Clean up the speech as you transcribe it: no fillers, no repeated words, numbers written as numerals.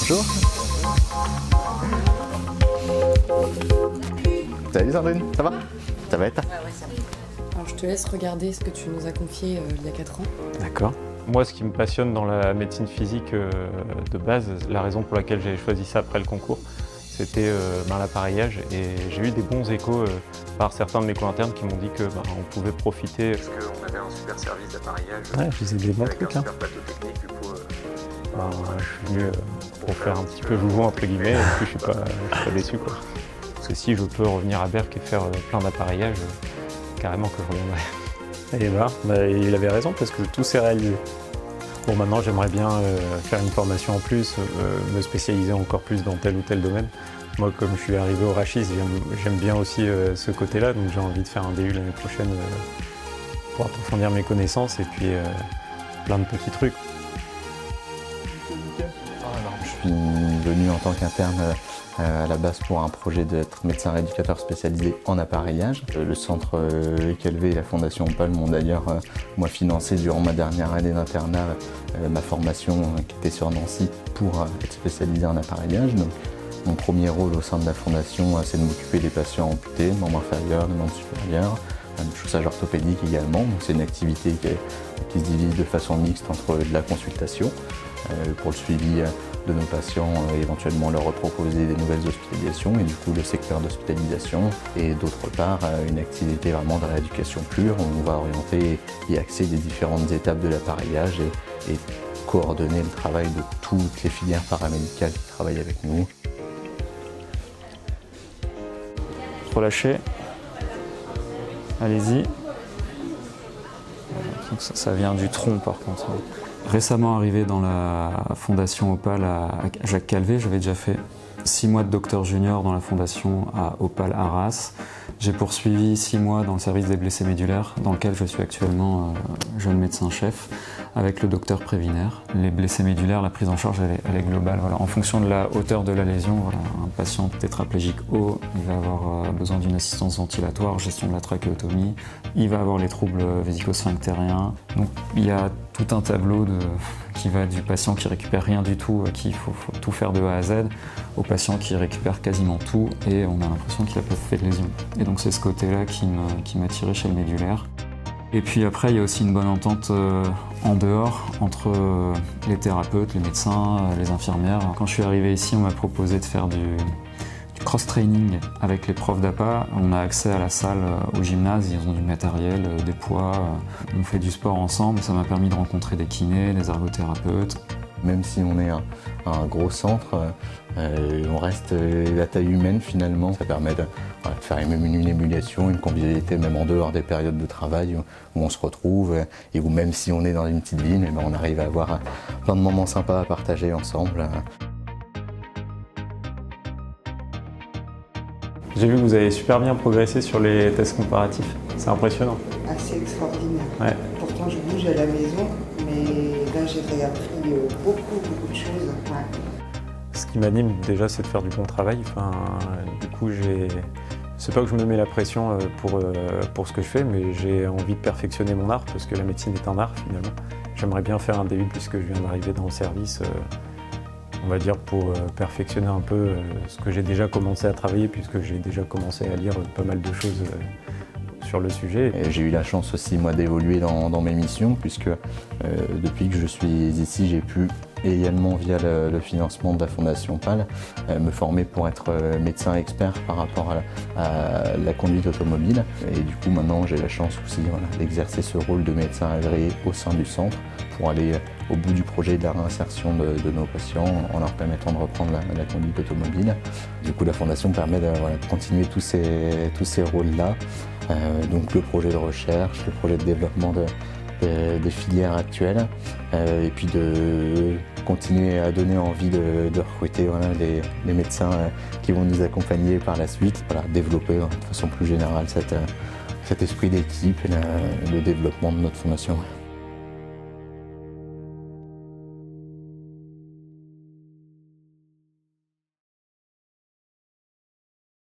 Bonjour. Salut Sandrine, ça va? Ça va et toi? Ouais, ça va. Alors je te laisse regarder ce que tu nous as confié il y a 4 ans. D'accord. Moi, ce qui me passionne dans la médecine physique de base, la raison pour laquelle j'ai choisi ça après le concours, c'était l'appareillage. Et j'ai eu des bons échos par certains de mes co-internes qui m'ont dit que on pouvait profiter. Parce qu'on avait un super service d'appareillage. Ouais, je faisais des bons trucs. Un super plateau technique, du coup, je suis venu pour faire un petit peu joujou entre guillemets, et puis je suis pas déçu, quoi. Parce que si je peux revenir à Berck et faire plein d'appareillage, carrément que je reviendrai. Et il avait raison parce que tout s'est réalisé. Bon, maintenant j'aimerais bien faire une formation en plus, me spécialiser encore plus dans tel ou tel domaine. Moi, comme je suis arrivé au Rachis, j'aime bien aussi ce côté-là, donc j'ai envie de faire un DU l'année prochaine pour approfondir mes connaissances et puis plein de petits trucs. Je suis venu en tant qu'interne à la base pour un projet d'être médecin rééducateur spécialisé en appareillage. Le centre Ekelvé et la Fondation Opal m'ont d'ailleurs financé durant ma dernière année d'internat ma formation qui était sur Nancy pour être spécialisé en appareillage. Donc, mon premier rôle au sein de la fondation, c'est de m'occuper des patients amputés, membres inférieurs, de membres supérieurs, de chaussage orthopédique également. C'est une activité qui se divise de façon mixte entre de la consultation pour le suivi de nos patients, éventuellement leur proposer des nouvelles hospitalisations et du coup le secteur d'hospitalisation, et d'autre part une activité vraiment de rééducation pure où on va orienter et axer les différentes étapes de l'appareillage et coordonner le travail de toutes les filières paramédicales qui travaillent avec nous. Relâchez. Allez-y. Ça vient du tronc par contre. Récemment arrivé dans la fondation Opal à Jacques Calvé, j'avais déjà fait 6 mois de docteur junior dans la fondation à Opal Arras. J'ai poursuivi 6 mois dans le service des blessés médulaires, dans lequel je suis actuellement jeune médecin-chef, avec le docteur Prévinaire. Les blessés médulaires, la prise en charge, elle est globale. Voilà. En fonction de la hauteur de la lésion, voilà, un patient tétraplégique haut, il va avoir besoin d'une assistance ventilatoire, gestion de la trachéotomie, il va avoir les troubles vésico-sphinctériens. Donc il y a tout un tableau qui va du patient qui récupère rien du tout, à qui il faut tout faire de A à Z, au patient qui récupère quasiment tout et on a l'impression qu'il a peu fait de lésions. Et donc c'est ce côté-là qui m'a tiré chez le médulaire. Et puis après, il y a aussi une bonne entente en dehors entre les thérapeutes, les médecins, les infirmières. Quand je suis arrivé ici, on m'a proposé de faire du cross-training avec les profs d'APA. On a accès à la salle au gymnase, ils ont du matériel, des poids. On fait du sport ensemble, ça m'a permis de rencontrer des kinés, des ergothérapeutes. Même si on est un gros centre, on reste la taille humaine finalement. Ça permet de faire même une émulation, une convivialité même en dehors des périodes de travail où on se retrouve et où même si on est dans une petite ville, on arrive à avoir plein de moments sympas à partager ensemble. J'ai vu que vous avez super bien progressé sur les tests comparatifs. C'est impressionnant. Assez extraordinaire. Ouais. Pourtant, je bouge à la maison, mais là, j'ai réappris beaucoup de choses. Ouais. Ce qui m'anime déjà, c'est de faire du bon travail. Du coup, c'est pas que je me mets la pression pour ce que je fais, mais j'ai envie de perfectionner mon art parce que la médecine est un art finalement. J'aimerais bien faire un DU puisque je viens d'arriver dans le service, on va dire pour perfectionner un peu ce que j'ai déjà commencé à travailler puisque j'ai déjà commencé à lire pas mal de choses sur le sujet. J'ai eu la chance aussi moi d'évoluer dans mes missions puisque depuis que je suis ici, j'ai pu également via le financement de la Fondation Opal me former pour être médecin expert par rapport à la conduite automobile. Et du coup maintenant j'ai la chance aussi d'exercer ce rôle de médecin agréé au sein du centre pour aller au bout du projet de la réinsertion de nos patients en leur permettant de reprendre la conduite automobile. Du coup la Fondation permet de continuer tous ces rôles-là. Donc le projet de recherche, le projet de développement des filières actuelles et puis de continuer à donner envie de recruter les médecins qui vont nous accompagner par la suite, développer de façon plus générale cet esprit d'équipe et le développement de notre formation.